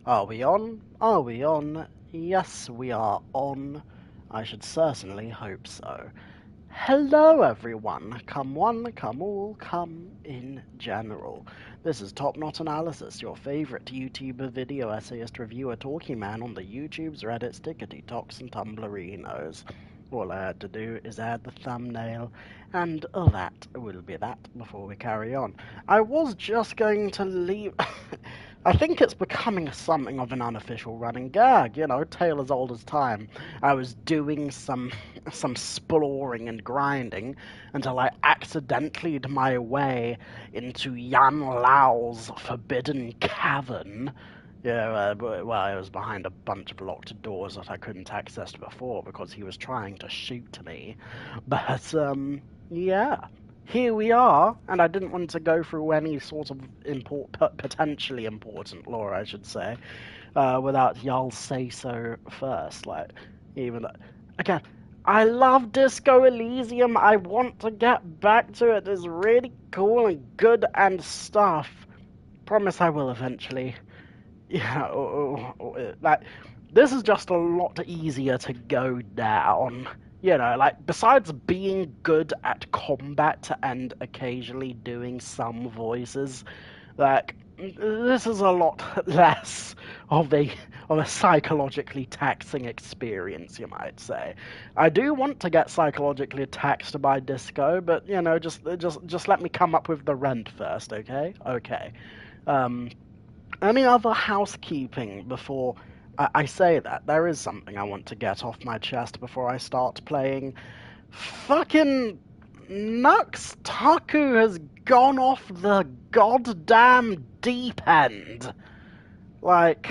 Are we on? Are we on? Yes, we are on. I should certainly hope so. Hello, everyone. Come one, come all, come in general. This is Top Knot Analysis, your favorite YouTuber video essayist reviewer talking man on the YouTubes, Reddits, TikToks, and Tumblrinos. All I had to do is add the thumbnail, and that will be that before we carry on. I was just going to leave. I think it's becoming something of an unofficial running gag, tale as old as time. I was doing some exploring and grinding until I accidentally my way into Yan Lao's forbidden cavern. Yeah, well, I was behind a bunch of locked doors that I couldn't access before because he was trying to shoot me. But, yeah. Here we are, and I didn't want to go through any sort of potentially important lore, I should say, without y'all say so first. Like, even though, again, I love Disco Elysium. I want to get back to it. It's really cool and good and stuff. Promise I will eventually. Yeah, like, this is just a lot easier to go down. Like, besides being good at combat and occasionally doing some voices, like, this is a lot less of a psychologically taxing experience, you might say. I do want to get psychologically taxed by Disco, but just let me come up with the rent first, okay? Okay. Um, any other housekeeping before I say that? There is something I want to get off my chest before I start playing. Fucking Nux Taku has gone off the goddamn deep end. Like,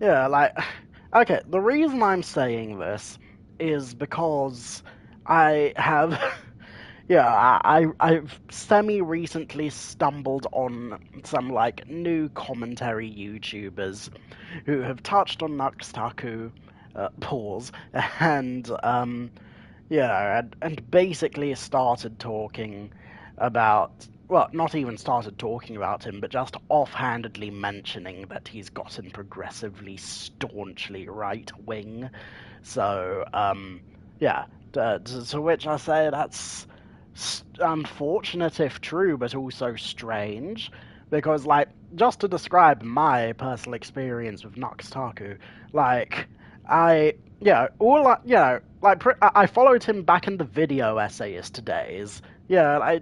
yeah, like, okay, the reason I'm saying this is because I have yeah, I've semi-recently stumbled on some, like, new commentary YouTubers who have touched on Nuxtaku, pause, and, and basically started talking about, well, not even started talking about him, but just offhandedly mentioning that he's gotten progressively staunchly right-wing. So, yeah, to which I say that's unfortunate if true, but also strange, because, like, just to describe my personal experience with Nuxtaku, like, I followed him back in the video essayist days. Yeah,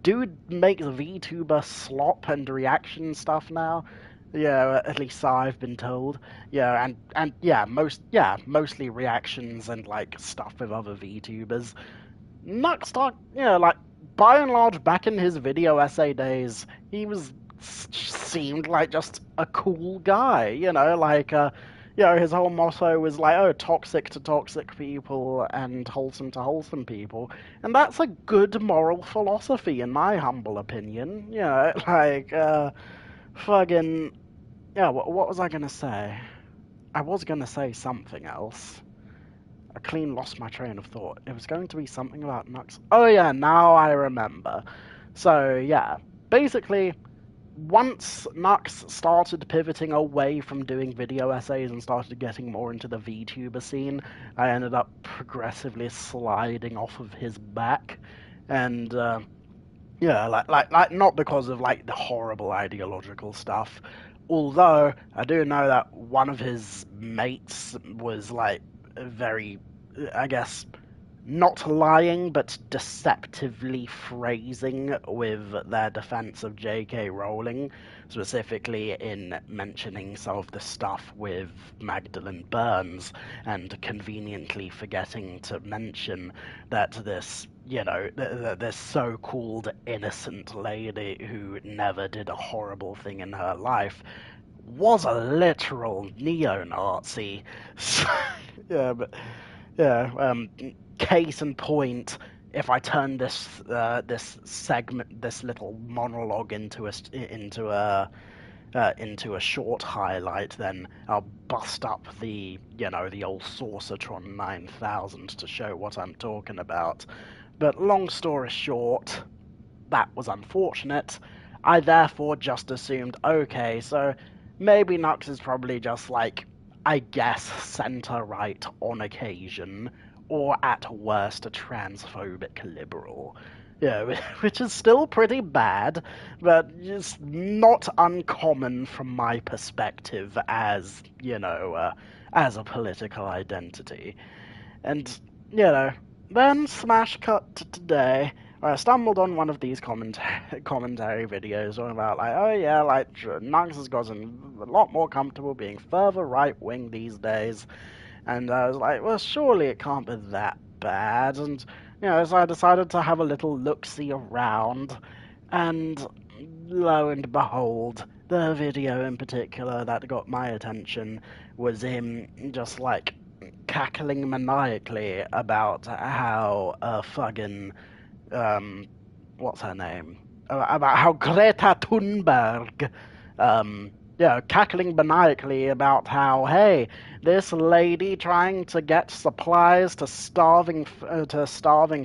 dude makes VTuber slop and reaction stuff now. Yeah, at least so I've been told. Yeah, and mostly reactions and, like, stuff with other VTubers. Nuxtalk, like, by and large, back in his video essay days, he seemed like just a cool guy, like, his whole motto was like, oh, toxic to toxic people and wholesome to wholesome people, and that's a good moral philosophy, in my humble opinion, like, fucking, yeah, what was I gonna say? I was gonna say something else. I clean lost my train of thought. It was going to be something about Nux. Oh yeah, now I remember. So yeah, basically, once Nux started pivoting away from doing video essays and started getting more into the VTuber scene, I ended up progressively sliding off of his back, and yeah, like not because of, like, the horrible ideological stuff. Although I do know that one of his mates was, like, very, I guess, not lying, but deceptively phrasing with their defense of J.K. Rowling, specifically in mentioning some of the stuff with Magdalene Burns, and conveniently forgetting to mention that this so-called innocent lady who never did a horrible thing in her life was a literal neo-Nazi. Yeah, but yeah, case in point, if I turn this little monologue into a short highlight, then I'll bust up the old Sorcertron 9000 to show what I'm talking about. But long story short, that was unfortunate. I therefore just assumed, okay, so maybe Nux is probably just like, I guess, centre-right on occasion, or at worst a transphobic liberal. Yeah, which is still pretty bad, but it's not uncommon from my perspective as, as a political identity. And, then smash cut to today, where I stumbled on one of these commentary videos all about, like, oh yeah, like, Nux has gotten a lot more comfortable being further right-wing these days. And I was like, well, surely it can't be that bad. And, so I decided to have a little look-see around. And lo and behold, the video in particular that got my attention was him just, like, cackling maniacally about how fucking, what's her name? About how Greta Thunberg, cackling maniacally about how, hey, this lady trying to get supplies to starving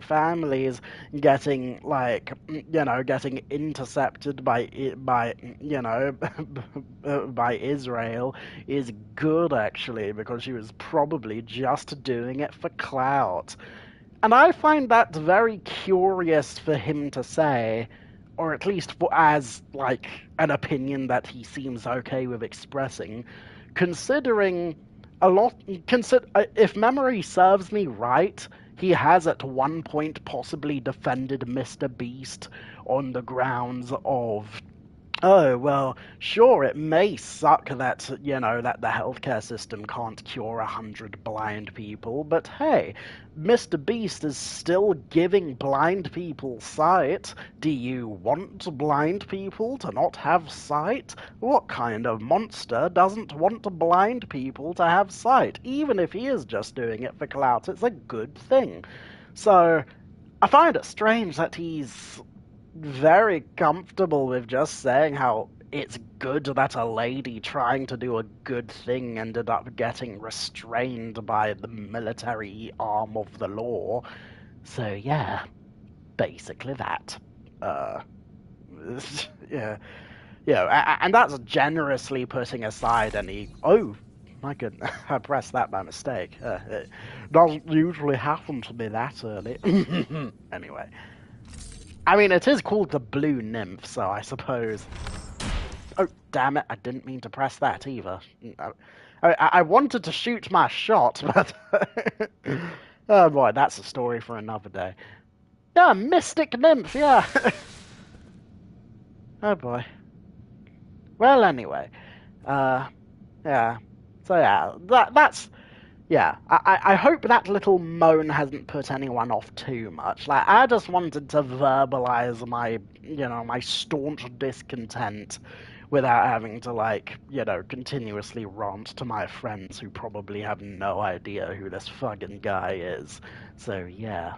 families, getting getting intercepted by by Israel is good actually, because she was probably just doing it for clout. And I find that very curious for him to say, or at least as, like, an opinion that he seems okay with expressing, considering if memory serves me right, he has at one point possibly defended Mr. Beast on the grounds of, oh, well, sure, it may suck that, that the healthcare system can't cure 100 blind people, but hey, Mr. Beast is still giving blind people sight. Do you want blind people to not have sight? What kind of monster doesn't want blind people to have sight? Even if he is just doing it for clout, it's a good thing. So, I find it strange that he's very comfortable with just saying how it's good that a lady trying to do a good thing ended up getting restrained by the military arm of the law. So yeah, basically that. Uh, yeah, and that's generously putting aside any. Oh, my goodness, I pressed that by mistake. It doesn't usually happen to me that early. Anyway. I mean, it is called the Blue Nymph, so I suppose... Oh, damn it, I didn't mean to press that either. I wanted to shoot my shot, but... oh boy, that's a story for another day. Yeah, Mystic Nymph, yeah! oh boy. Well, anyway. Yeah. So yeah, that's... Yeah, I hope that little moan hasn't put anyone off too much. Like, I just wanted to verbalize my, my staunch discontent without having to, like, continuously rant to my friends who probably have no idea who this fucking guy is. So, yeah.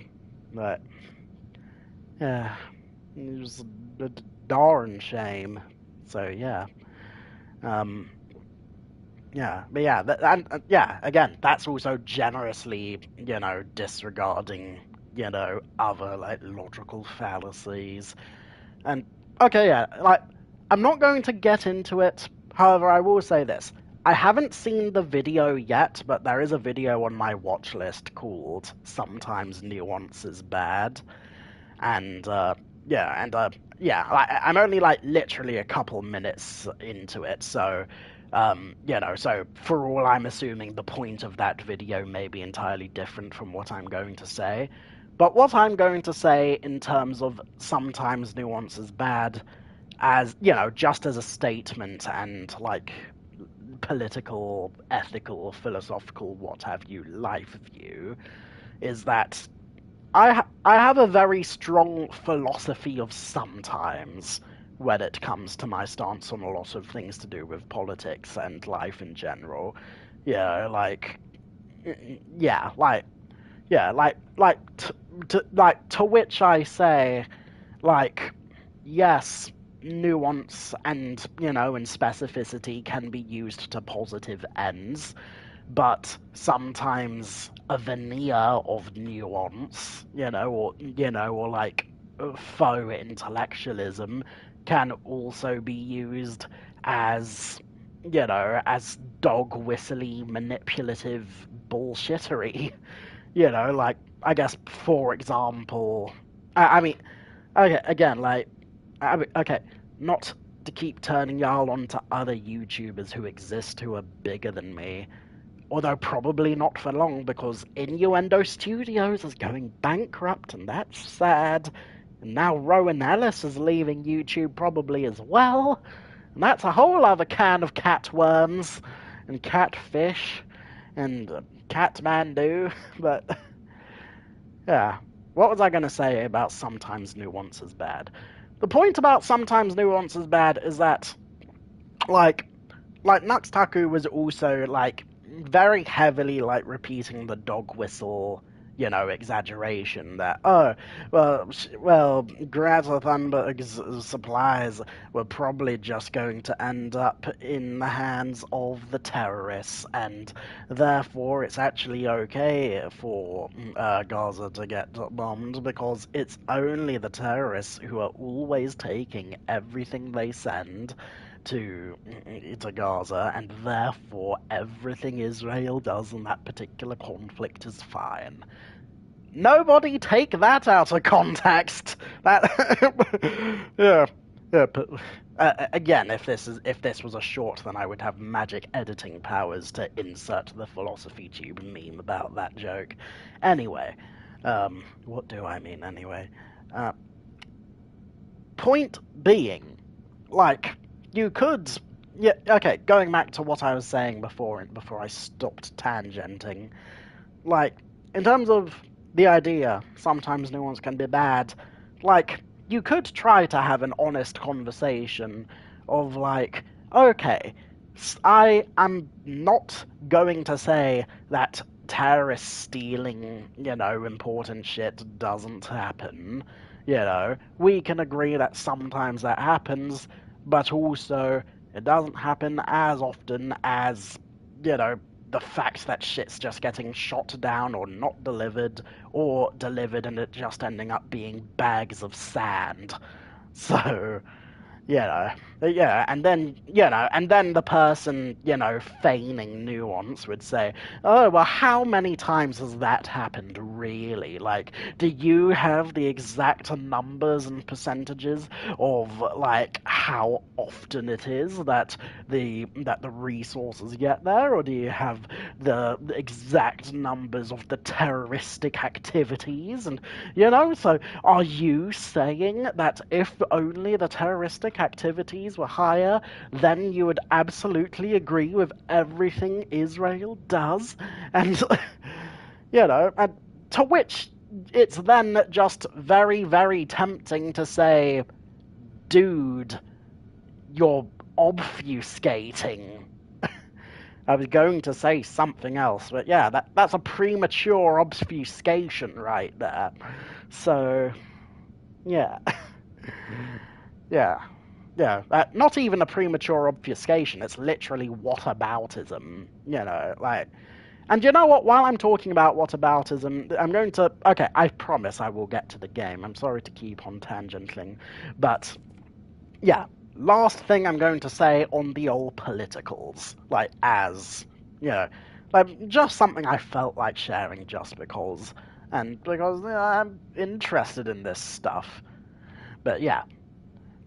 But, yeah. It was a darn shame. So, yeah. Yeah, but yeah, yeah, again, that's also generously, disregarding, other, like, logical fallacies. And, okay, yeah, like, I'm not going to get into it, however, I will say this. I haven't seen the video yet, but there is a video on my watch list called Sometimes Nuance is Bad. And, I'm only, like, literally a couple minutes into it, so... so for all I'm assuming, the point of that video may be entirely different from what I'm going to say. But what I'm going to say in terms of sometimes nuance is bad, as, just as a statement and, like, political, ethical, philosophical, what have you, life view, is that I have a very strong philosophy of sometimes when it comes to my stance on a lot of things to do with politics and life in general. Yeah, like, yeah, like, yeah, to which I say, like, yes, nuance and, and specificity can be used to positive ends, but sometimes a veneer of nuance, or like faux intellectualism can also be used as as dog whistly, manipulative bullshittery. Like, I guess, for example, I mean, okay, again, like, okay, not to keep turning y'all onto other YouTubers who exist who are bigger than me, although probably not for long because Innuendo Studios is going bankrupt and that's sad. And now Rowan Ellis is leaving YouTube probably as well. And that's a whole other can of catworms and catfish and Catmandu. But yeah, what was I going to say about sometimes nuance is bad? The point about sometimes nuance is bad is that, like, Nuxtaku was also, like, very heavily, like, repeating the dog whistle, exaggeration that, oh, Greta Thunberg's supplies were probably just going to end up in the hands of the terrorists, and therefore it's actually okay for Gaza to get bombed because it's only the terrorists who are always taking everything they send to Gaza, and therefore everything Israel does in that particular conflict is fine. Nobody take that out of context. That yeah, yeah. But again, if this was a short, then I would have magic editing powers to insert the philosophy tube meme about that joke. Anyway, what do I mean anyway? Point being, like, you could, yeah, okay, going back to what I was saying before I stopped tangenting, like, in terms of the idea, sometimes nuance can be bad, like, you could try to have an honest conversation of, like, okay, I am not going to say that terrorists stealing, important shit doesn't happen. We can agree that sometimes that happens, but also it doesn't happen as often as, the fact that shit's just getting shot down or not delivered, or delivered and it just ending up being bags of sand. So, yeah, and then the person, feigning nuance would say, oh, well, how many times has that happened, really? Like, do you have the exact numbers and percentages of, like, how often it is that the resources get there, or do you have the exact numbers of the terroristic activities? And, so are you saying that if only the terroristic activities were higher, then you would absolutely agree with everything Israel does? And, and to which it's then just very, very tempting to say, dude, you're obfuscating. I was going to say something else, but yeah, that's a premature obfuscation right there. So, yeah. Yeah. Yeah, not even a premature obfuscation, it's literally whataboutism, like... And you know what, while I'm talking about whataboutism, I'm going to... Okay, I promise I will get to the game, I'm sorry to keep on tangenting, but, yeah, last thing I'm going to say on the old politicals, like, like, just something I felt like sharing just because, and because I'm interested in this stuff. But yeah,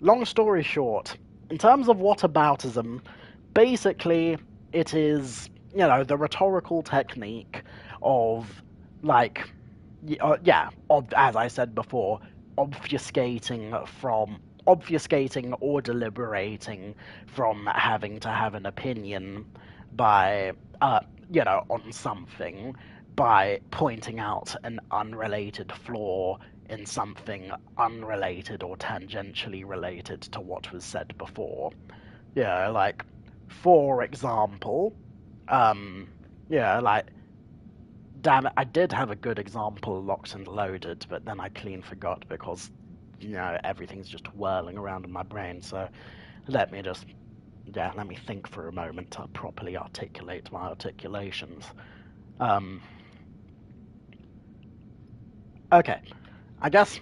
long story short, in terms of whataboutism, basically it is, the rhetorical technique of, like, as I said before, obfuscating or deliberating from having to have an opinion by, on something, by pointing out an unrelated flaw in something unrelated or tangentially related to what was said before. Like, for example, like, damn it, I did have a good example locked and loaded, but then I clean forgot because, everything's just whirling around in my brain, so let me think for a moment to properly articulate my articulations. Okay, I guess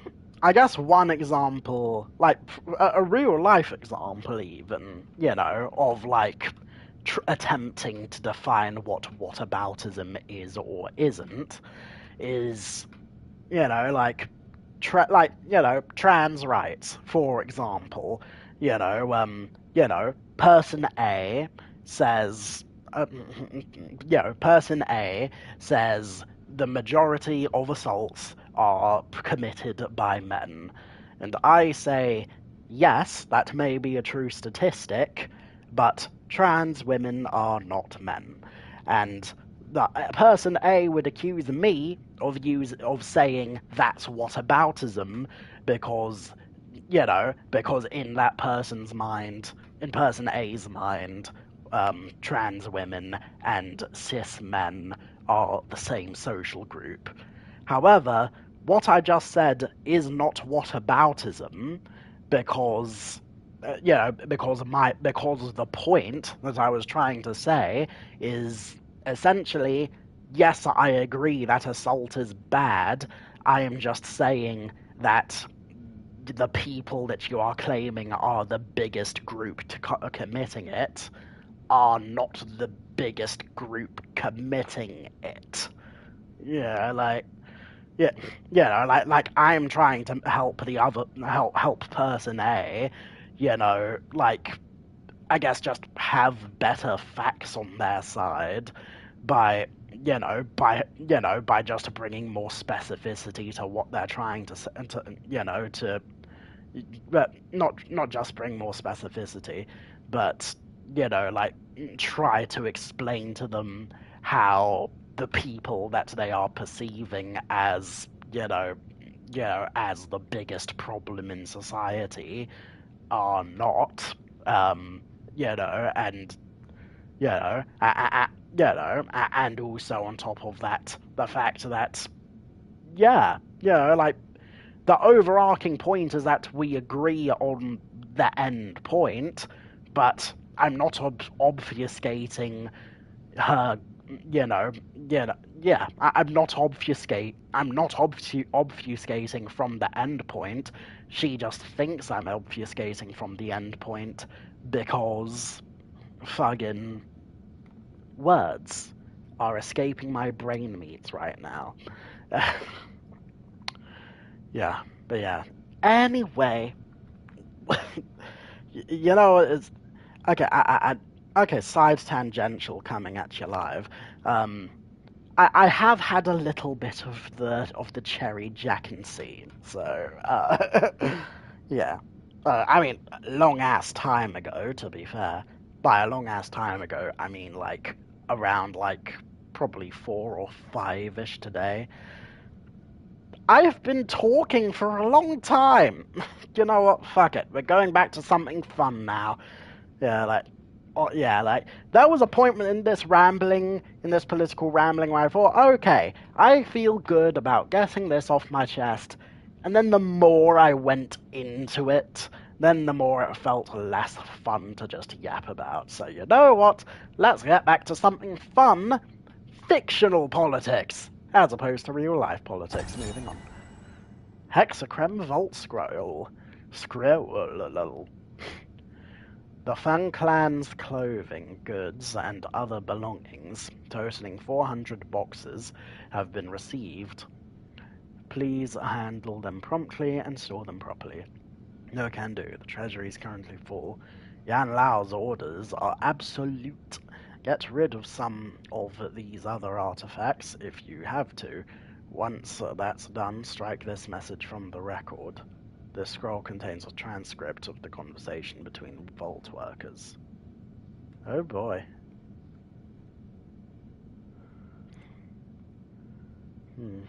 one example, like a real life example even, of, like, attempting to define what whataboutism is or isn't, is, like, trans rights, for example. Person A says, person A says the majority of assaults are committed by men. And I say, yes, that may be a true statistic, but trans women are not men. And the person A would accuse me of saying that's whataboutism because, because in that person's mind, in person A's mind, trans women and cis men are the same social group. However, what I just said is not whataboutism because because the point that I was trying to say is essentially, yes, I agree that assault is bad. I am just saying that the people that you are claiming are the biggest group committing it are not the biggest group committing it. Yeah, like yeah, like I'm trying to help the other help person A, like I guess just have better facts on their side by by just bringing more specificity to what they're trying to but not just bring more specificity, but like try to explain to them how the people that they are perceiving as as the biggest problem in society are not, and and also on top of that, the fact that like the overarching point is that we agree on the end point, but I'm not obfuscating her. I'm not obfuscating from the end point. She just thinks I'm obfuscating from the end point because fucking words are escaping my brain meat right now. Yeah, but yeah. Anyway, it's okay. Okay. Side tangential coming at you live. Um, I have had a little bit of the cherry jackin scene, so yeah. I mean, long ass time ago. To be fair, by a long ass time ago, I mean like around like probably 4 or 5 ish today. I've been talking for a long time. You know what? Fuck it. We're going back to something fun now. Yeah, like, oh, yeah, like, there was a point in this political rambling, where I thought, okay, I feel good about getting this off my chest. And then the more I went into it, then the more it felt less fun to just yap about. So, you know what? Let's get back to something fun. Fictional politics, as opposed to real life politics. Moving on. Hexacrem Vault Scroll. Scroll. The Fang Clan's clothing, goods, and other belongings, totaling 400 boxes, have been received. Please handle them promptly and store them properly. No can do. The treasury is currently full. Yan Lao's orders are absolute. Get rid of some of these other artifacts if you have to. Once that's done, strike this message from the record. This scroll contains a transcript of the conversation between vault workers. Oh boy. Hmm.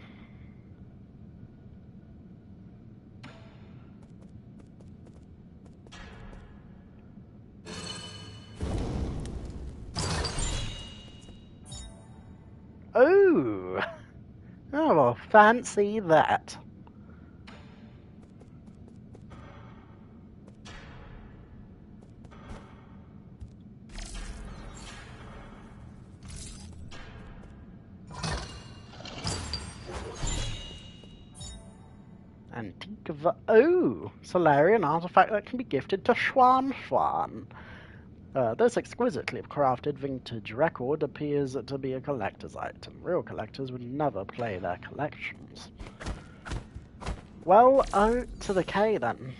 Oh! Oh, well, fancy that. Antique Oh! Solarian artifact that can be gifted to Xuan Xuan. This exquisitely crafted vintage record appears to be a collector's item. Real collectors would never play their collections. Well, O to the K then.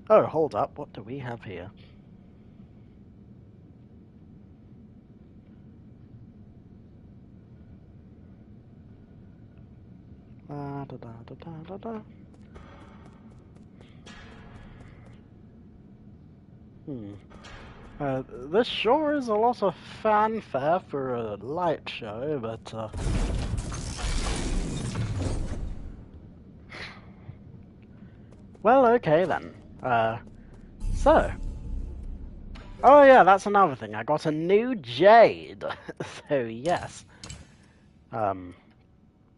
Oh, hold up, what do we have here? Da, da, da, da, da, da. This sure is a lot of fanfare for a light show, but well, okay then. So. Oh yeah, that's another thing. I got a new Jade. So yes.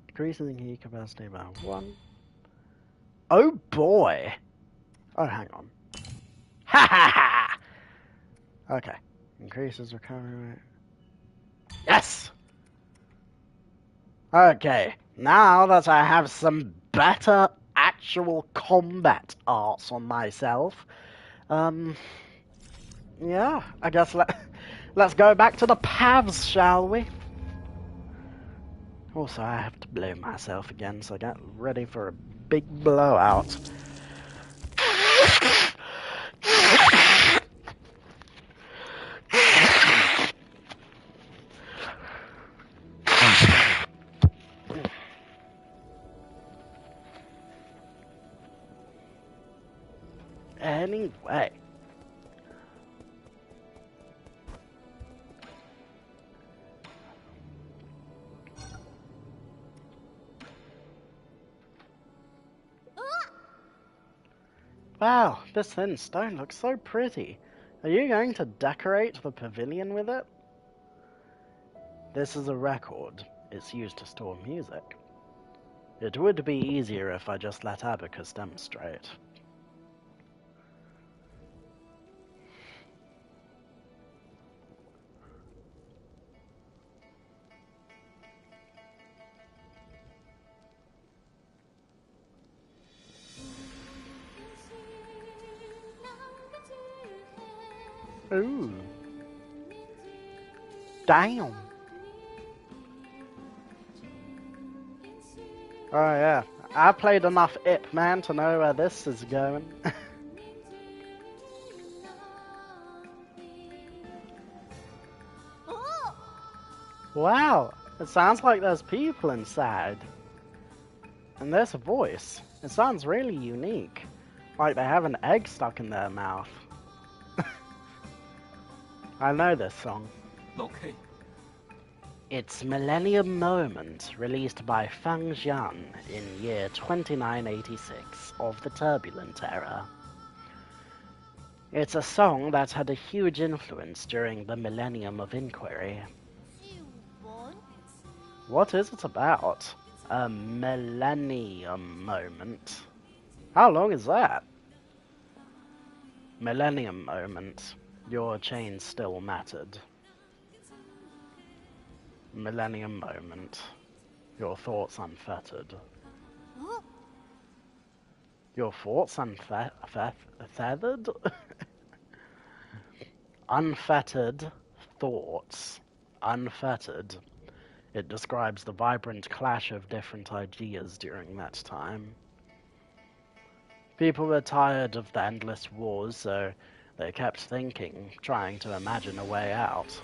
Increasing heat capacity by 1. Oh boy! Oh, hang on. Ha ha ha! Okay. Increases recovery rate. Yes! Okay. Now that I have some better actual combat arts on myself, yeah, I guess let's go back to the paths, shall we? Also, I have to blow myself again, so get ready for a big blowout. Anyway. Wow, this thin stone looks so pretty. Are you going to decorate the pavilion with it? This is a record. It's used to store music. It would be easier if I just let Abacus demonstrate. Ooh. Damn. Oh yeah, I played enough Ip Man to know where this is going. Wow, it sounds like there's people inside. And there's a voice. It sounds really unique. Like they have an egg stuck in their mouth. I know this song. Okay. It's Millennium Moment, released by Fang Jian in year 2986 of the Turbulent Era. It's a song that had a huge influence during the Millennium of Inquiry. What is it about? A Millennium Moment. How long is that? Millennium Moment. Your chain still mattered. Millennium Moment. Your thoughts unfettered. Your thoughts unfeathered? Unfettered thoughts. Unfettered. It describes the vibrant clash of different ideas during that time. People were tired of the endless wars, so they kept thinking, trying to imagine a way out.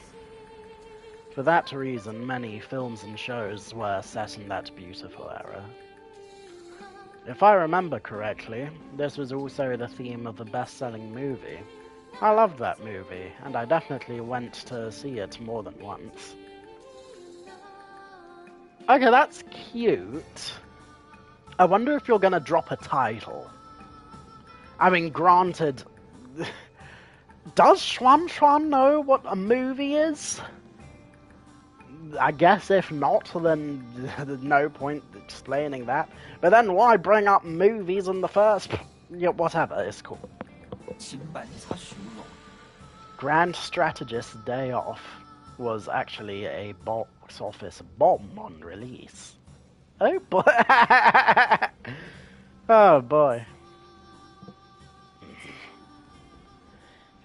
For that reason, many films and shows were set in that beautiful era. If I remember correctly, this was also the theme of the best-selling movie. I loved that movie, and I definitely went to see it more than once. Okay, that's cute. I wonder if you're gonna drop a title. I mean, granted, does Xuan Xuan know what a movie is? I guess if not, then there's no point explaining that. But then why bring up movies in the first... Yeah, whatever, it's cool. Grand Strategist's Day Off was actually a box office bomb on release. Oh boy! Oh boy.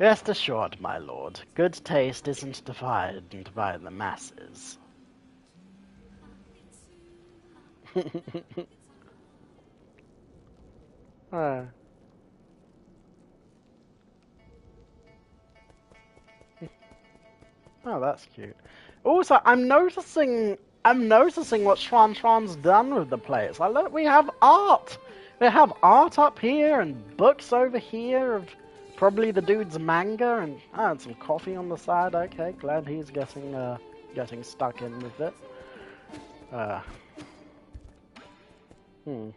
Rest assured, my lord, good taste isn't defined by the masses. Oh. Oh, that's cute. Also, I'm noticing what Schwan's done with the place. Like, look, we have art. We have art up here and books over here of probably the dude's manga and some coffee on the side. Okay, glad he's getting stuck in with it. Uh, hmm.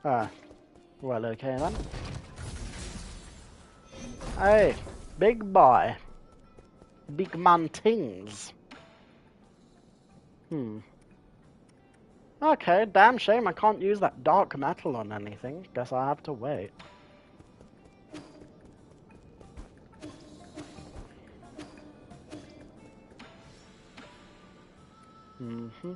Ah, well, okay then. Hey, big boy. Big man tings. Hmm. Okay, damn shame I can't use that dark metal on anything. Guess I have to wait. Mm-hmm.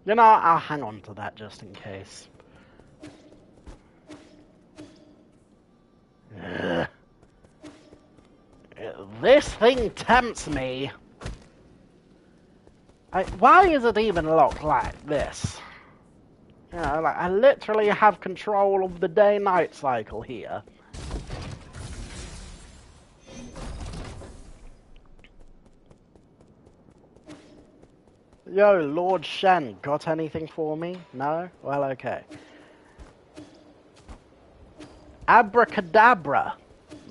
You know, I'll hang on to that just in case. Ugh. This thing tempts me. Why is it even locked like this? You know, like, I literally have control of the day-night cycle here. Yo, Lord Shen, got anything for me? No? Well, okay. Abracadabra,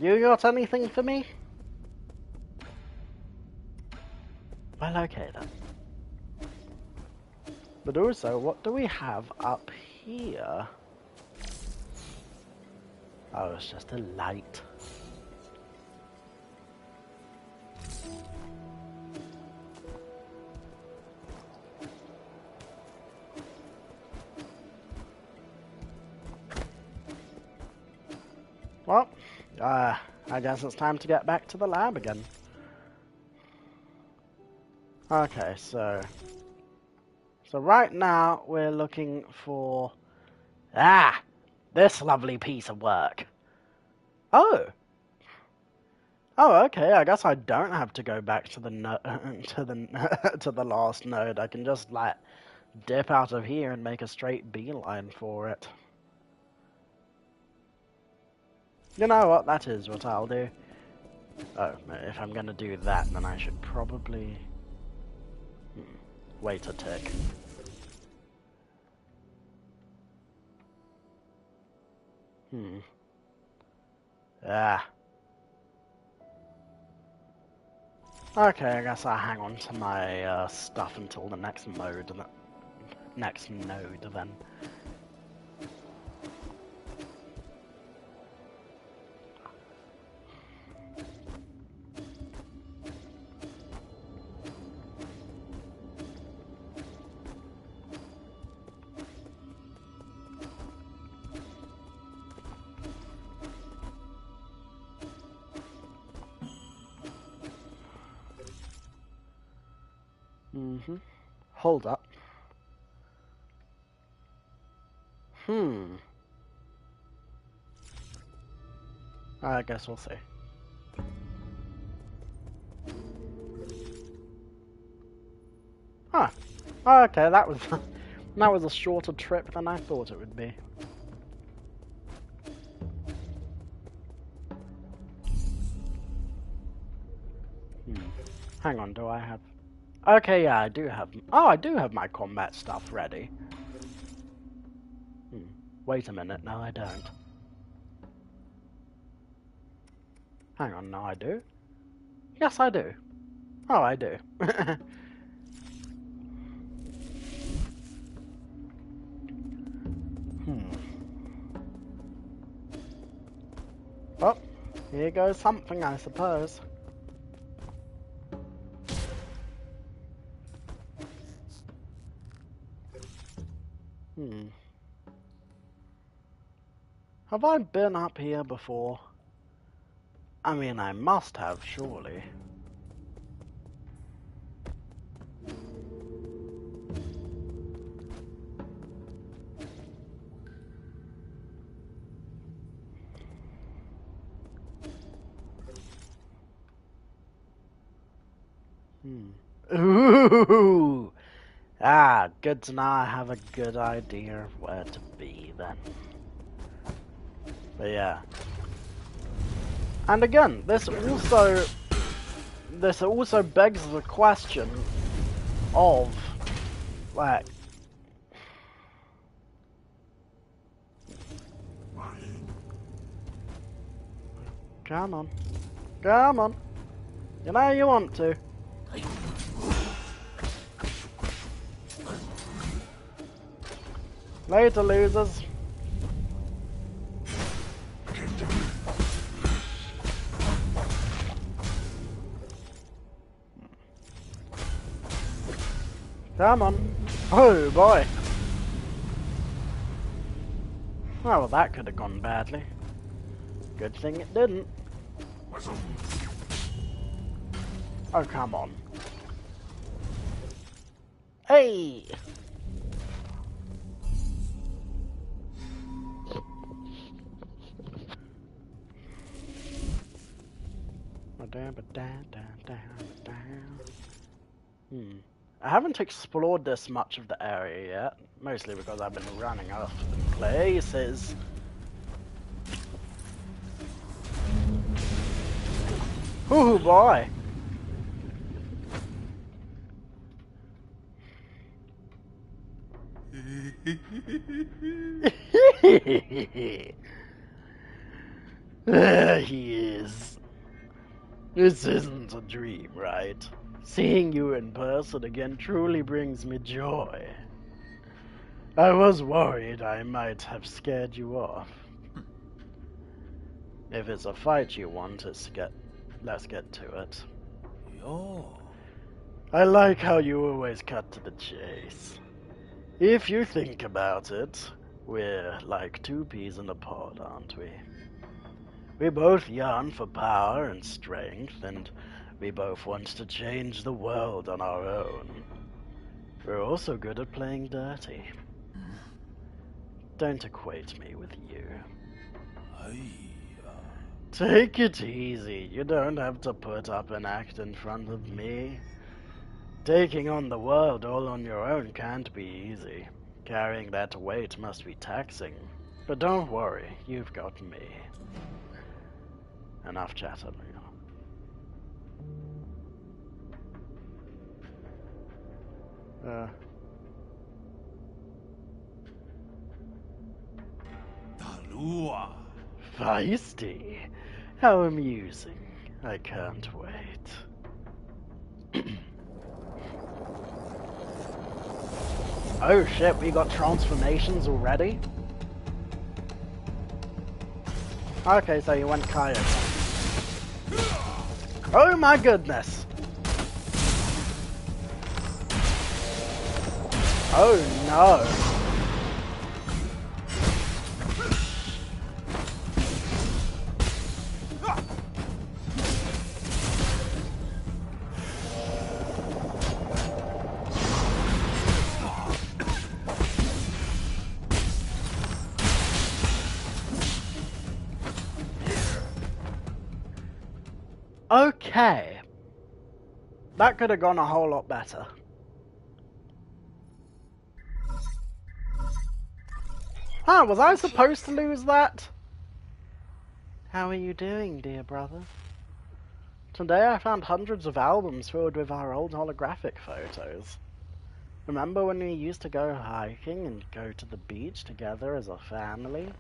you got anything for me? Well, okay then. But also, what do we have up here? Oh, it's just a light. Well, I guess it's time to get back to the lab again. Okay, so right now we're looking for this lovely piece of work. Oh, okay. I guess I don't have to go back to the to the last node. I can just like dip out of here and make a straight beeline for it. You know what? That is what I'll do. Oh, if I'm gonna do that, then I should probably wait a tick. Ah. Okay, I guess I'll hang on to my stuff until the next node then. Hold up. I guess we'll see. Ah. Okay, that was a shorter trip than I thought it would be. Hang on, do I have... Okay, yeah, I do have... Oh, I do have my combat stuff ready. Wait a minute, no I don't. Hang on, no I do? Yes, I do. Oh, I do. Oh, here goes something, I suppose. Have I been up here before? I mean, I must have, surely. Ooh! Ah, good to know I have a good idea of where to be then. But yeah. And again, this also begs the question of, like, come on. Come on. You know you want to. Later, losers. Come on. Oh boy. Oh, well, that could have gone badly. Good thing it didn't. Oh, come on. Hey! I haven't explored this much of the area yet, mostly because I've been running off in places. Oh boy! There he is. This isn't a dream, right? Seeing you in person again truly brings me joy. I was worried I might have scared you off. If it's a fight you want, let's get to it. Yo. I like how you always cut to the chase. If you think about it, we're like two peas in a pod, aren't we? We both yearn for power and strength, and we both want to change the world on our own. We're also good at playing dirty. Don't equate me with you. Take it easy. You don't have to put up an act in front of me. Taking on the world all on your own can't be easy. Carrying that weight must be taxing. But don't worry, you've got me. Enough chatter, Talua. Feisty. How amusing. I can't wait. Oh shit, we got transformations already? Okay, so you went Kaio. Oh my goodness! Oh no! Okay. That could have gone a whole lot better. Huh, was I supposed to lose that? How are you doing, dear brother? Today I found hundreds of albums filled with our old holographic photos. Remember when we used to go hiking and go to the beach together as a family?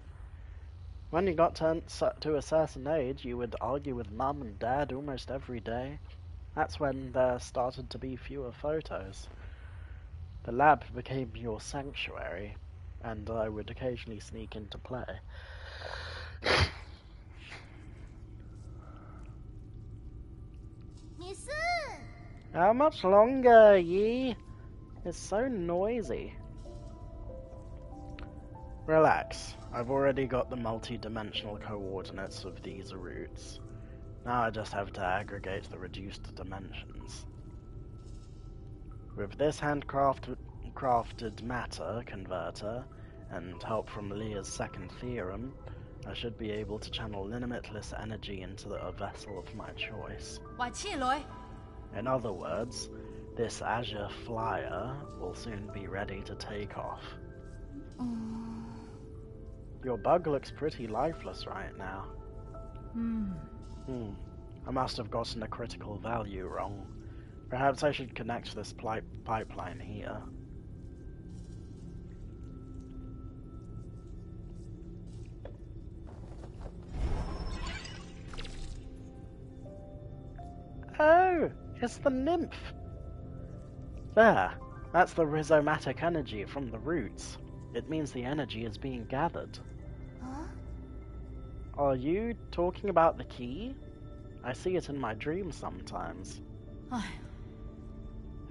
When you got to a certain age, you would argue with Mum and Dad almost every day. That's when there started to be fewer photos. The lab became your sanctuary, and I would occasionally sneak in to play. How much longer, ye? It's so noisy. Relax. I've already got the multi-dimensional coordinates of these routes. Now I just have to aggregate the reduced dimensions. With this handcrafted matter converter, and help from Leah's second theorem, I should be able to channel limitless energy into a vessel of my choice. In other words, this Azure Flyer will soon be ready to take off. Your bug looks pretty lifeless right now. I must have gotten a critical value wrong. Perhaps I should connect this pipeline here. Oh, it's the nymph! There, that's the rhizomatic energy from the roots. It means the energy is being gathered. Huh? Are you talking about the key? I see it in my dreams sometimes.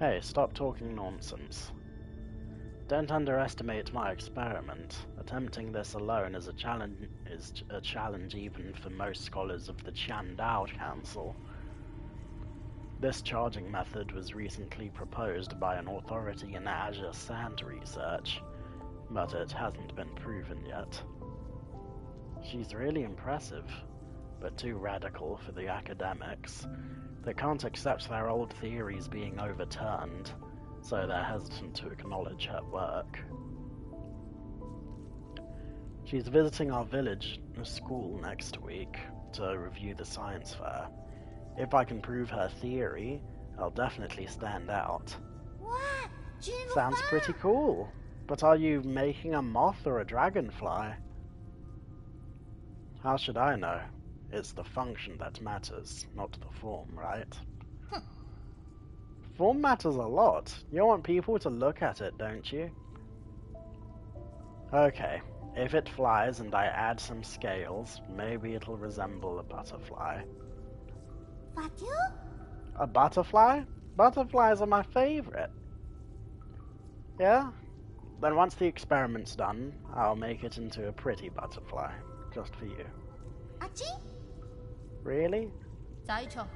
Hey, stop talking nonsense. Don't underestimate my experiment. Attempting this alone is a challenge even for most scholars of the Chandao Council. This charging method was recently proposed by an authority in Azure Sand research, but it hasn't been proven yet. She's really impressive, but too radical for the academics. They can't accept their old theories being overturned, so they're hesitant to acknowledge her work. She's visiting our village school next week to review the science fair. If I can prove her theory, I'll definitely stand out. What? Sounds pretty cool. But are you making a moth or a dragonfly? How should I know? It's the function that matters, not the form, right? Form matters a lot. You want people to look at it, don't you? Okay, if it flies and I add some scales, maybe it'll resemble a butterfly. Fatu? A butterfly? Butterflies are my favorite. Yeah? Then once the experiment's done, I'll make it into a pretty butterfly, just for you. Achi? Really? 再瞧。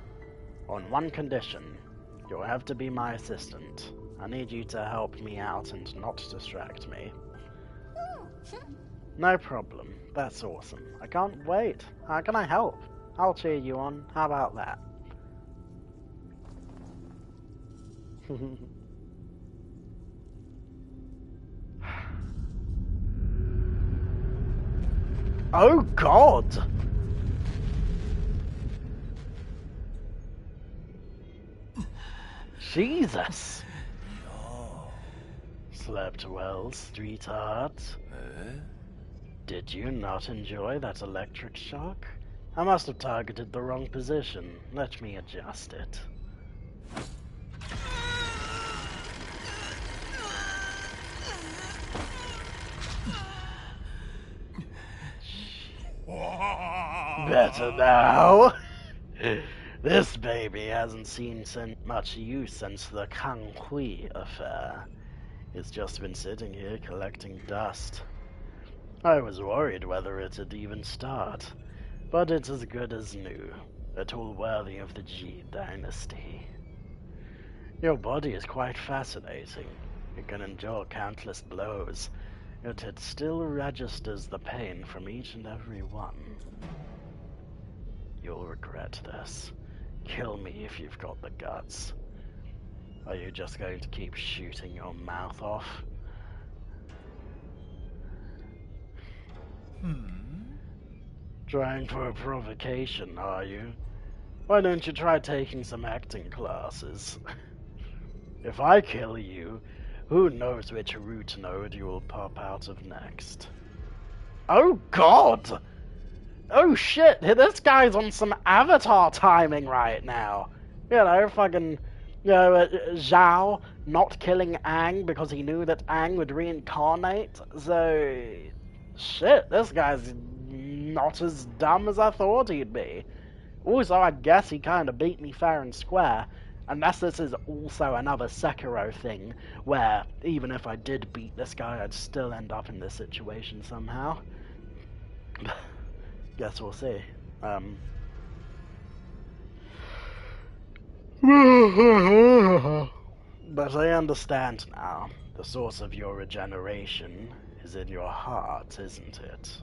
On one condition. You'll have to be my assistant. I need you to help me out and not distract me. No problem. That's awesome. I can't wait. How can I help? I'll cheer you on. How about that? Oh God! Jesus! Slept well, sweetheart? Did you not enjoy that electric shock? I must have targeted the wrong position. Let me adjust it. Better now. This baby hasn't seen much use since the Kang Hui affair. It's just been sitting here collecting dust. I was worried whether it'd even start, but it's as good as new. A tool worthy of the Ji dynasty. Your body is quite fascinating. It can endure countless blows, yet it still registers the pain from each and every one. You'll regret this. Kill me if you've got the guts. Are you just going to keep shooting your mouth off? Trying for a provocation, are you? Why don't you try taking some acting classes? If I kill you, who knows which root node you will pop out of next? Oh God! Oh shit, this guy's on some Avatar timing right now. You know, fucking, Zhao not killing Aang because he knew that Aang would reincarnate. So, shit, this guy's not as dumb as I thought he'd be. Also, I guess he kind of beat me fair and square. Unless this is also another Sekiro thing, where even if I did beat this guy, I'd still end up in this situation somehow. Guess we'll see. But I understand now. The source of your regeneration is in your heart, isn't it?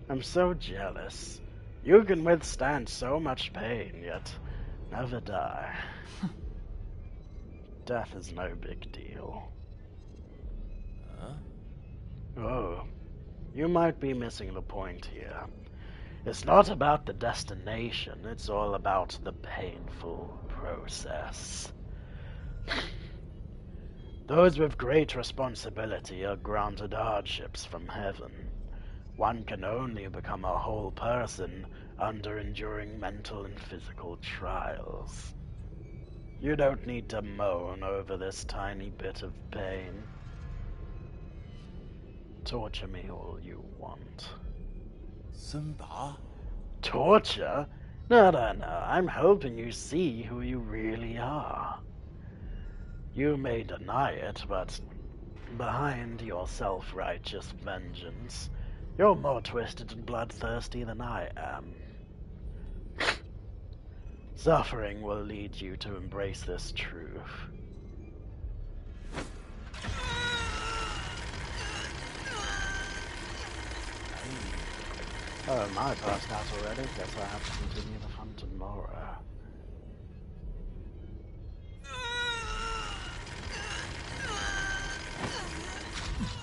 I'm so jealous. You can withstand so much pain, yet Never die. Death is no big deal. Huh? Oh, you might be missing the point here. It's not about the destination, it's all about the painful process. Those with great responsibility are granted hardships from heaven. One can only become a whole person under enduring mental and physical trials. You don't need to moan over this tiny bit of pain. Torture me all you want. 森达， Torture? No, I'm helping you see who you really are. You may deny it, but behind your self-righteous vengeance, you're more twisted and bloodthirsty than I am. Suffering will lead you to embrace this truth. Oh, my passed out already? Guess I have to continue the fun tomorrow.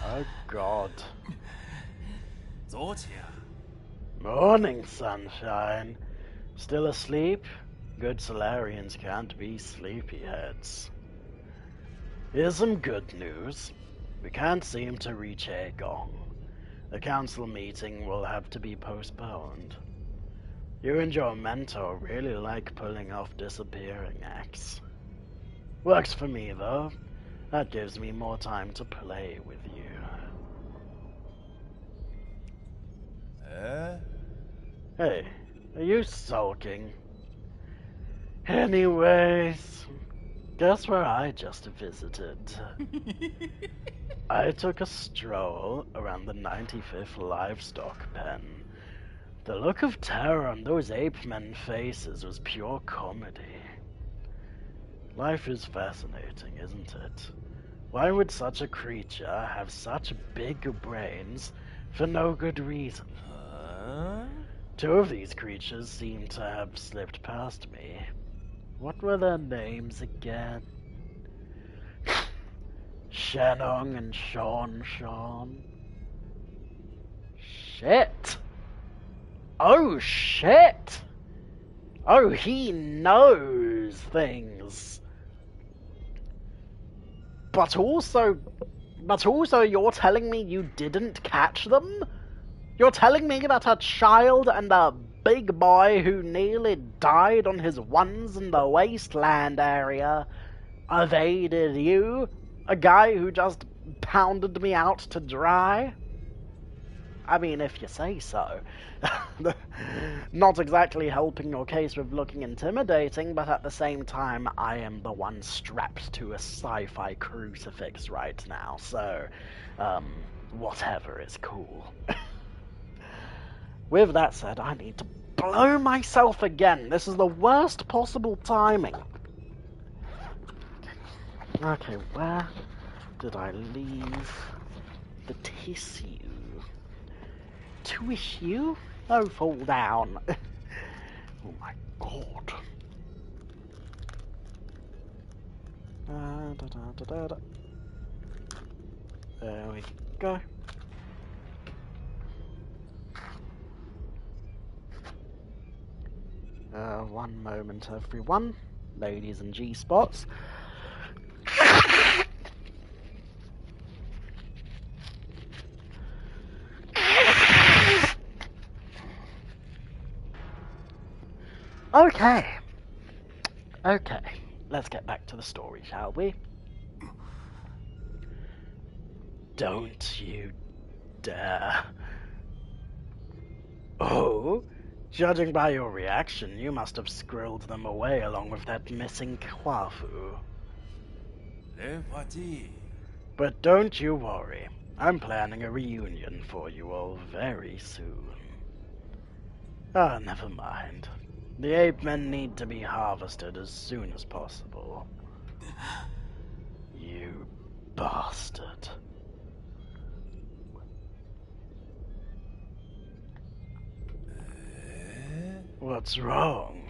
Oh god. 早起啊， Morning, sunshine. Still asleep? Good Solarians can't be sleepyheads. Here's some good news. We can't seem to reach Agong. The council meeting will have to be postponed. You and your mentor really like pulling off disappearing acts. Works for me, though. That gives me more time to play with you. 哎， Hey, are you sulking? Anyways, guess where I just visited? I took a stroll around the 95th livestock pen. The look of terror on those ape-men faces was pure comedy. Life is fascinating, isn't it? Why would such a creature have such big brains for no good reason? 嗯， Two of these creatures seem to have slipped past me. What were their names again? Shenong and Sean. Shit! Oh shit! Oh, he knows things. But also you're telling me you didn't catch them? You're telling me that a child and a big boy who nearly died on his ones in the wasteland area evaded you? A guy who just pounded me out to dry? I mean, if you say so. Not exactly helping your case with looking intimidating, but at the same time, I am the one strapped to a sci-fi crucifix right now, so, whatever is cool. With that said, I need to blow myself again. This is the worst possible timing. Okay, where did I leave the tissue? Tissue? Oh, fall down. Oh my god. There we go. One moment, everyone. Ladies and G-spots. Okay. Okay. Let's get back to the story, shall we? Don't you dare. Oh? Judging by your reaction, you must have squirreled them away along with that missing Kwafu. 莲花记， But don't you worry. I'm planning a reunion for you all very soon. Ah, never mind. The ape men need to be harvested as soon as possible. You bastard. What's wrong?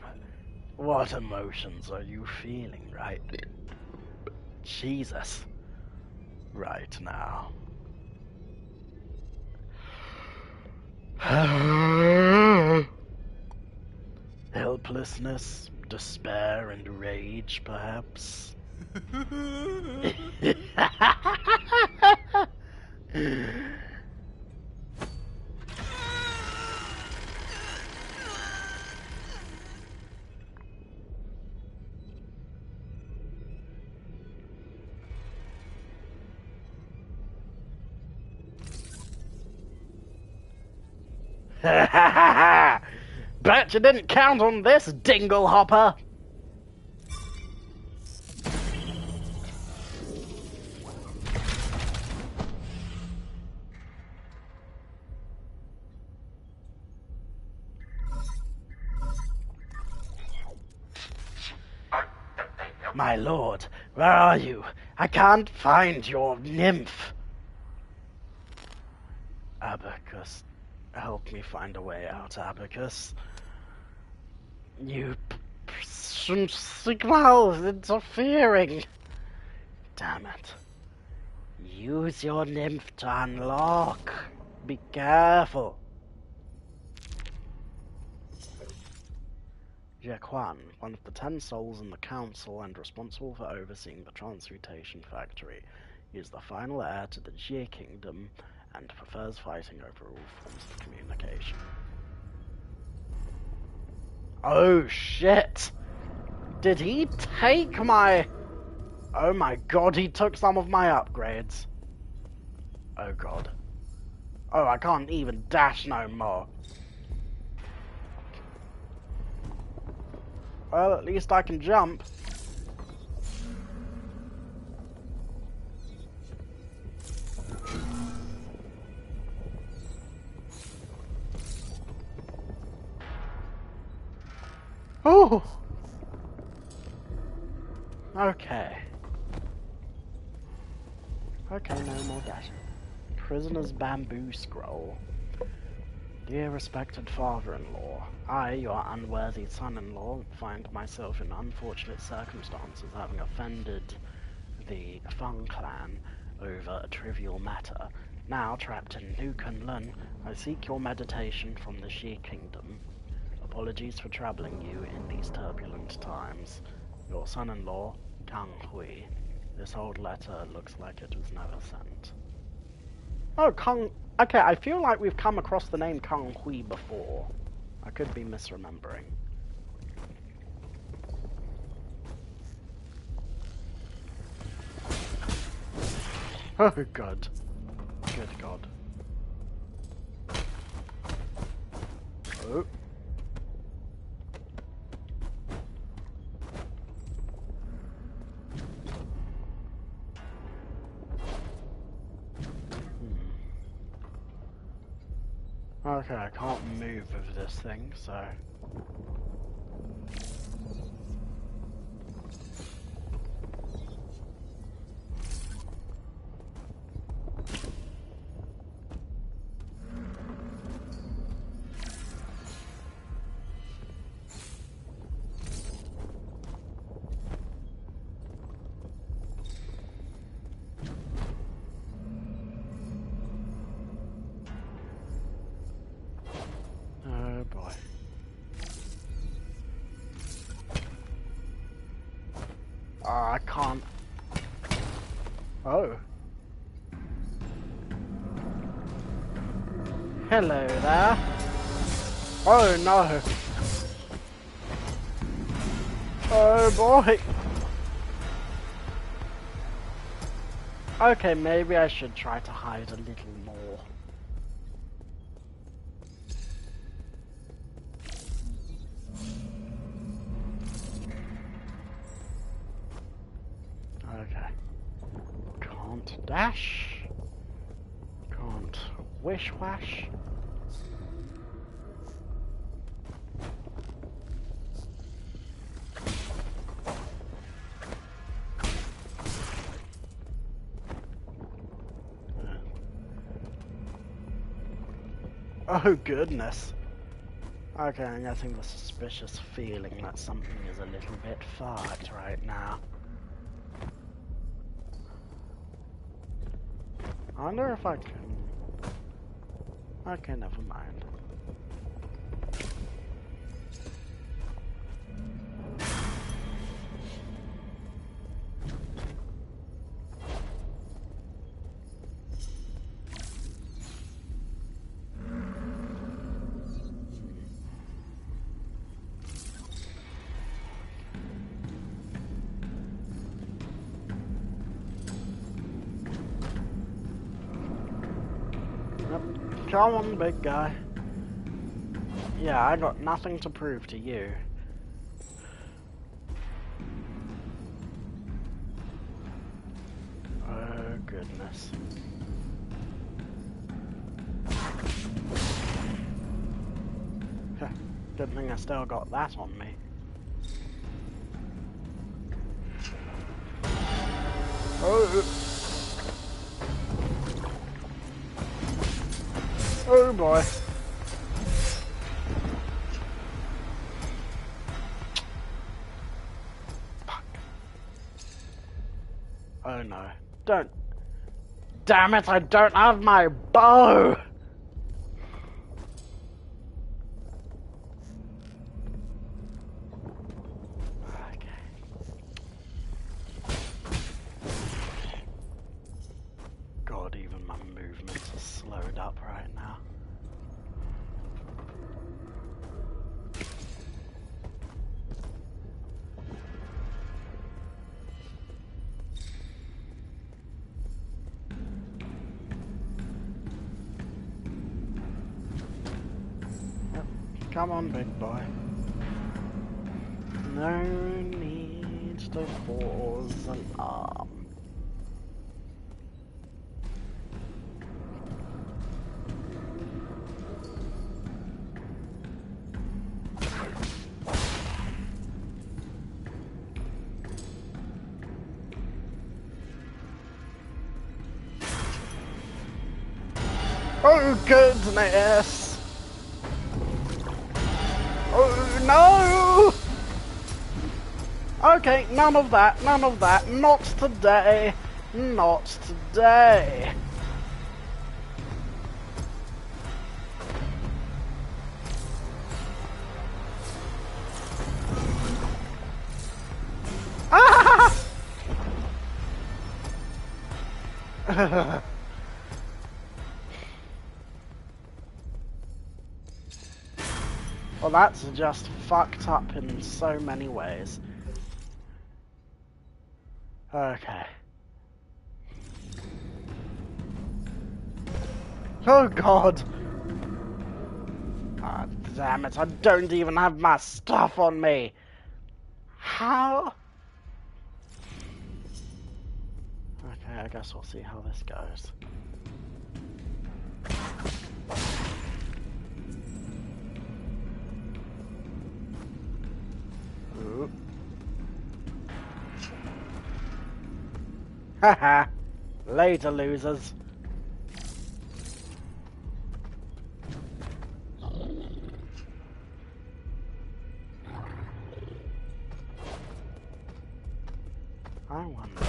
What emotions are you feeling right? Jesus. Right now. Helplessness, despair, and rage, perhaps? Bet you didn't count on this, dingle hopper! My lord, where are you? I can't find your nymph. Abacus, help me find a way out, Abacus. You signals interfering. Damn it. Use your nymph to unlock. Be careful. Jaquan, one of the 10 souls in the council and responsible for overseeing the transmutation factory, is the final heir to the Jie kingdom and prefers fighting over all forms of communication. Oh shit! Did he take my... Oh my god, he took some of my upgrades. Oh god. Oh, I can't even dash no more. Well, at least I can jump. Oh! Okay. Okay, no more dashing. Prisoner's bamboo scroll. Dear respected father-in-law, I, your unworthy son-in-law, find myself in unfortunate circumstances having offended the Feng clan over a trivial matter. Now, trapped in New Kunlun, I seek your meditation from the Xi Kingdom. Apologies for troubling you in these turbulent times. Your son-in-law, Kang Hui. This old letter looks like it was never sent. Oh, Kang... Okay, I feel like we've come across the name Kang Hui before. I could be misremembering. Oh, God. Good God. Oh. Okay, I can't move with this thing, so... Oh boy. Oh, I can't... Oh. Hello there. Oh no. Oh boy. Okay, maybe I should try to hide a little more. Okay. Can't dash. Can't wish-wash. Oh goodness. Okay, I'm getting the suspicious feeling that something is a little bit fucked right now. I wonder if I can... Okay, never mind. Come on, big guy. Yeah, I got nothing to prove to you. Oh, goodness. Good thing I still got that on me. Oh! Oh boy. Fuck. Oh no. Don't. Damn it, I don't have my bow! Okay. God, even my movements are slowed up right now. Come on, big boy. No need to cause alarm. Oh goodness! Oh no! Okay, none of that, none of that. Not today. Not today. Ah! Well, that's just fucked up in so many ways. Okay. Oh god! Ah, damn it, I don't even have my stuff on me! How? Okay, I guess we'll see how this goes. Ooh. Haha! Later, losers. I wonder.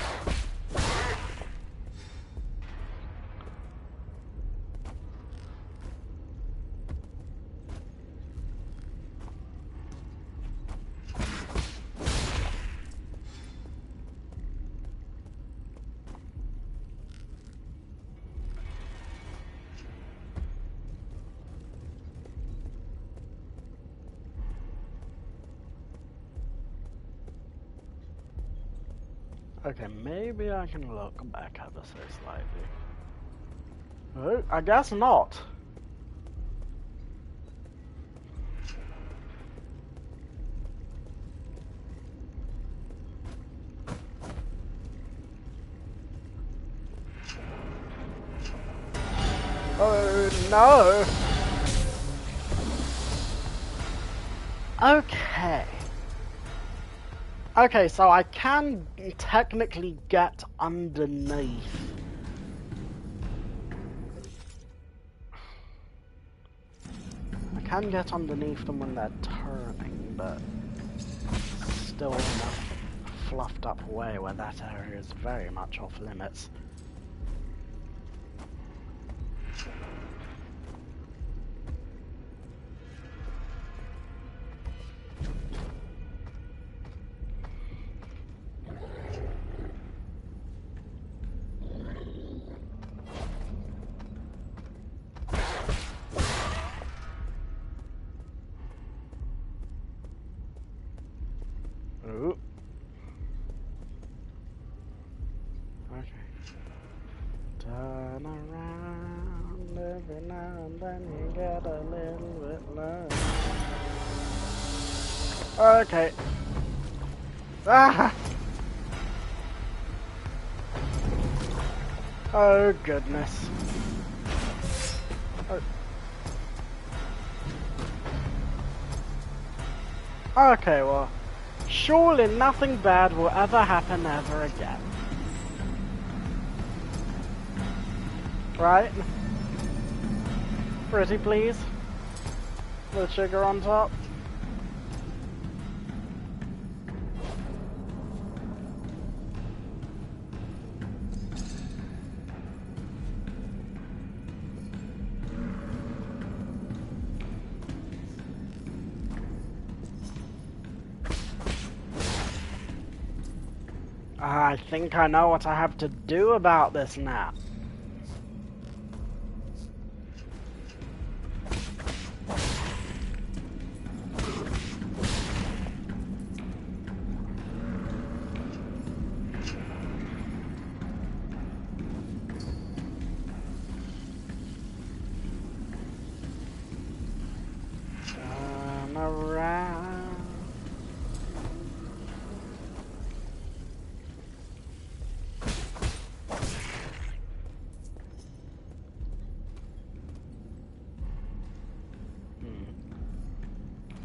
Okay, maybe I can look back ever so slightly. Oh, I guess not. Oh no! Okay. Okay, so I can technically get underneath. I can get underneath them when they're turning, but still in a fluffed up way where that area is very much off limits. Ooh. Okay. Turn around every now and then you get a little bit low. Okay. Ah! Oh goodness. Oh. Okay, well, surely nothing bad will ever happen ever again. Right? Pretty please. The sugar on top. I think I know what I have to do about this now. Turn around.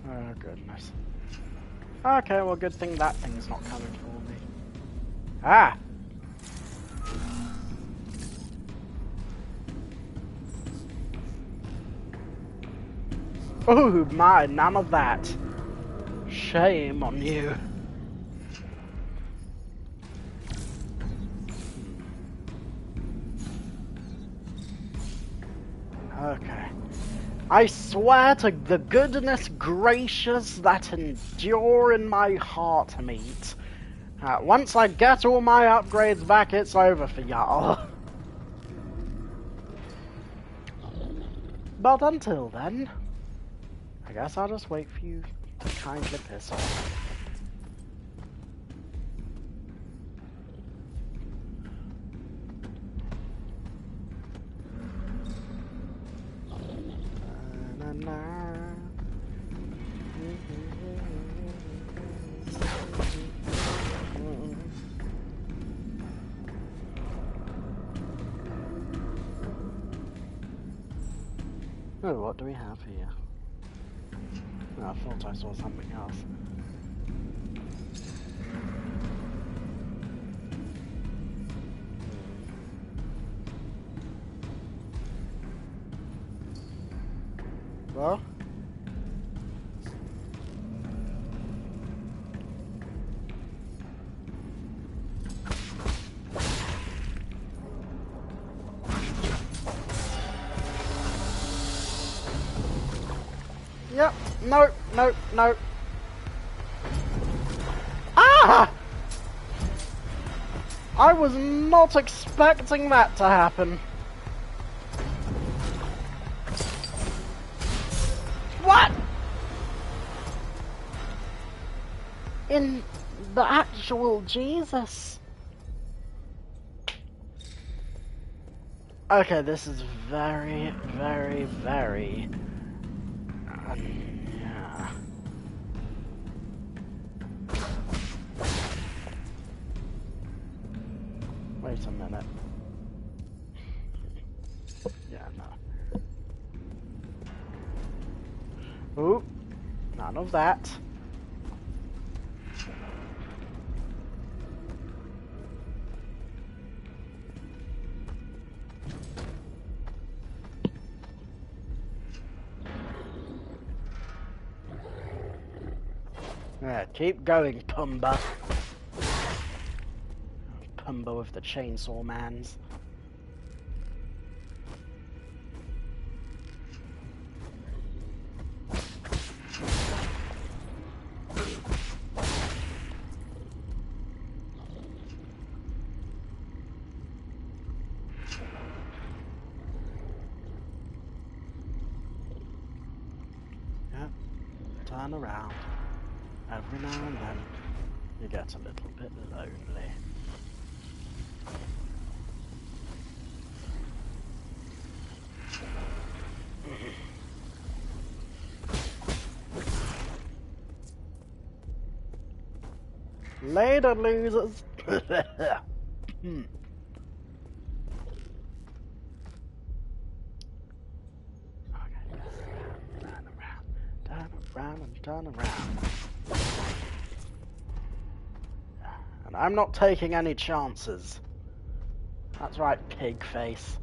Oh goodness. Okay, well good thing that thing's not coming for me. Ah! Oh my, none of that. Shame on you. Okay. I swear to the goodness gracious that endure in my heart meet. Once I get all my upgrades back, it's over for y'all. But until then, I guess I'll just wait for you to kindly piss off. Oh, what do we have here? Oh, I thought I saw something else. Well? Yep, no, no, no. Ah! I was not expecting that to happen. What? In the actual Jesus? Okay, this is very, very, very... yeah. Wait a minute. Yeah, no. Ooh, none of that. Yeah, keep going, Pumbaa. Pumbaa with the chainsaw mans. Turn around. Every now and then, you get a little bit lonely. Later, losers! Hmm. Okay, turn around and turn around. And I'm not taking any chances. That's right, pig face.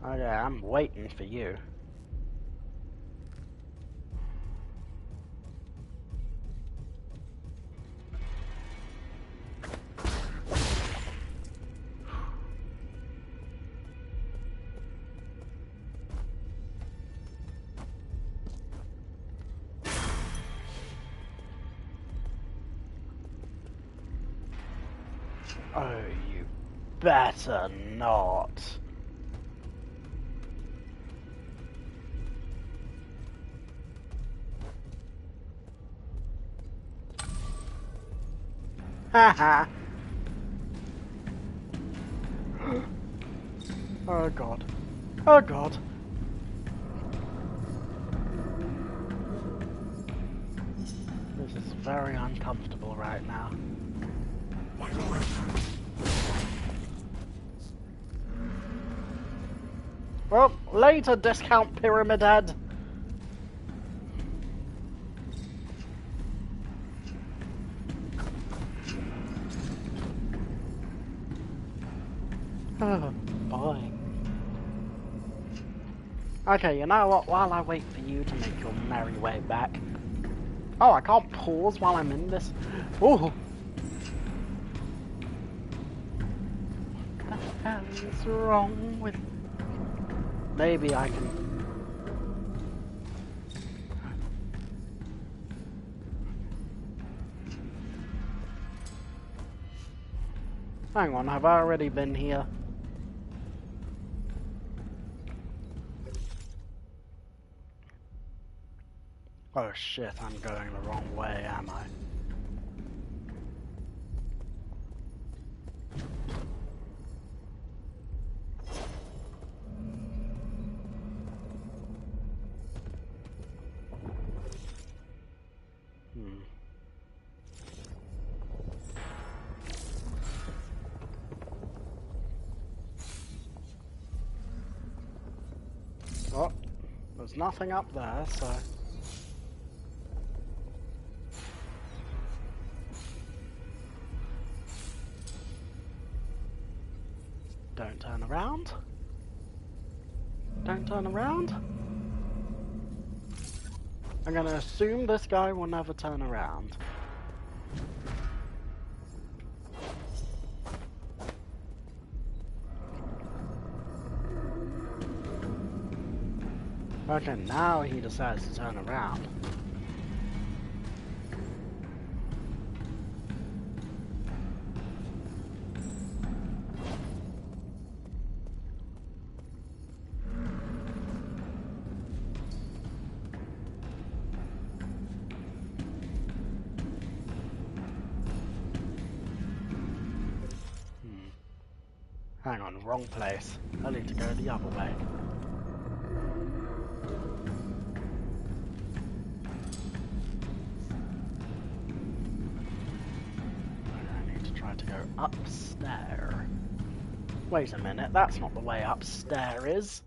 Okay, I'm waiting for you. Oh, you better not. Haha. Oh god. Oh god. This is very uncomfortable right now. Well, later, discount pyramid head. Oh, boy. Okay, you know what? While I wait for you to make your merry way back. Oh, I can't pause while I'm in this. Ooh. What the hell is wrong with... Maybe I can... Hang on, have I already been here? Oh shit, I'm going the wrong way, am I? Oh, there's nothing up there, so... Don't turn around. Don't turn around. I'm gonna assume this guy will never turn around. Okay, now he decides to turn around. Hang on, wrong place. I need to go the other way. I need to try to go upstairs. Wait a minute, that's not the way upstairs is.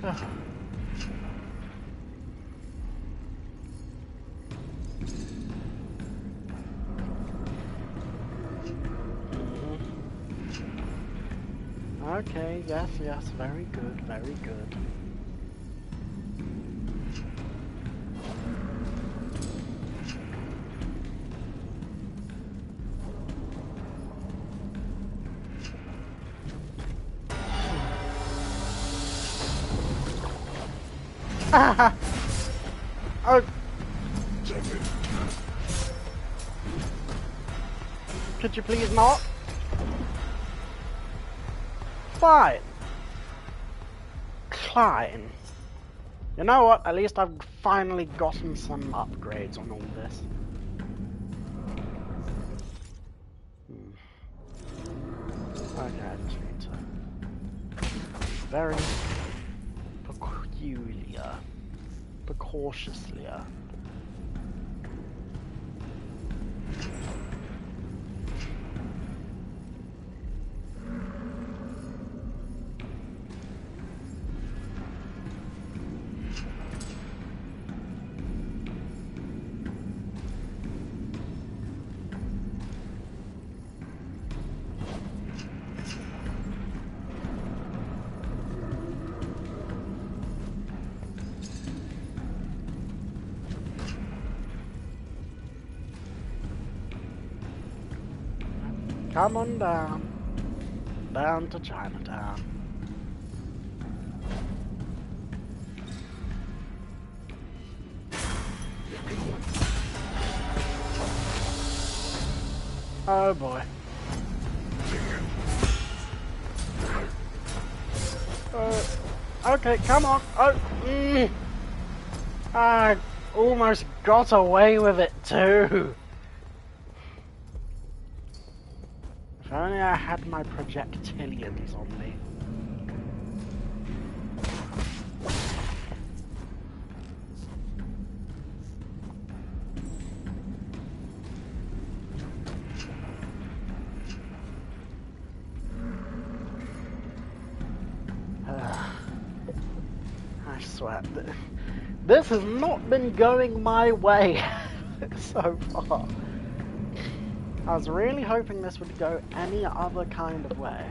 Okay, yes, yes, very good, very good. Oh, could you please not? Fine. Fine. You know what? At least I've finally gotten some upgrades on all this. Okay, I just need to... Very peculiar. Precautiously. Come on down. Down to Chinatown. Oh boy. Okay, come on. Oh, I almost got away with it too. If only I had my projectilians on me. I swear, this has not been going my way so far. I was really hoping this would go any other kind of way.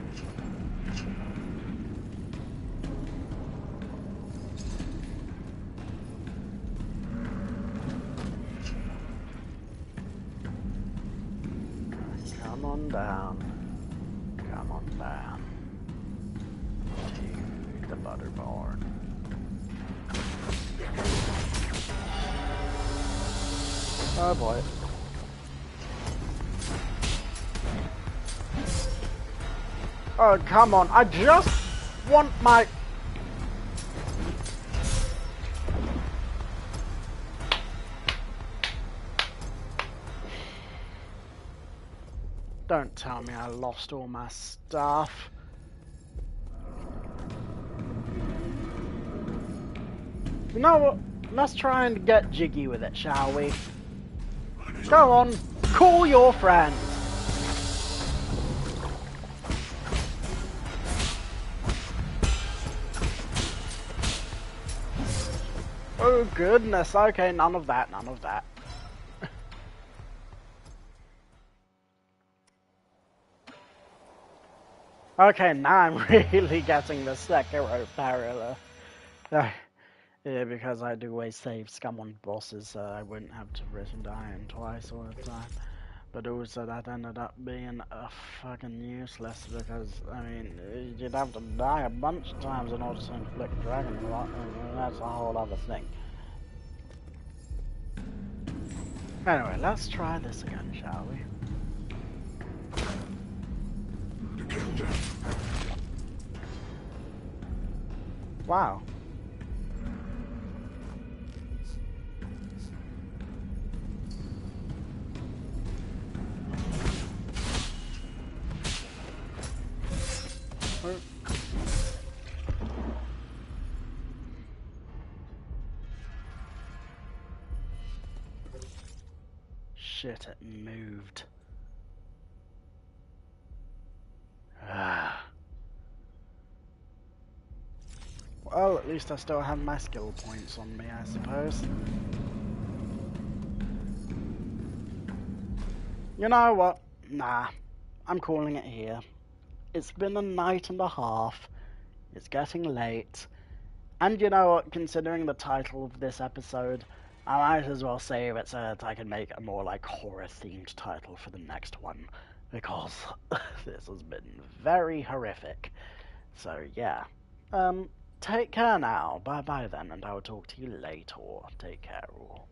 Come on down. Come on down. To the butter barn. Oh boy. Oh, come on. I just want my... Don't tell me I lost all my stuff. You know what? Let's try and get jiggy with it, shall we? Go on. Call your friends. Oh goodness, okay, none of that, none of that. Okay, now I'm really getting the Sekiro parallel. Yeah, because I do always save scum on bosses, I wouldn't have to risk dying twice all the time. But also that ended up being fucking useless because, I mean, you'd have to die a bunch of times in order to inflict dragon rot, and that's a whole other thing. Anyway, let's try this again, shall we? Wow. Shit, it moved. Well, at least I still have my skill points on me, I suppose. You know what? Nah, I'm calling it here. It's been a night and a half. It's getting late. And you know what, considering the title of this episode, I might as well save it so that I can make a more like horror-themed title for the next one. Because this has been very horrific. So yeah. Take care now. Bye bye then, and I will talk to you later. Take care all.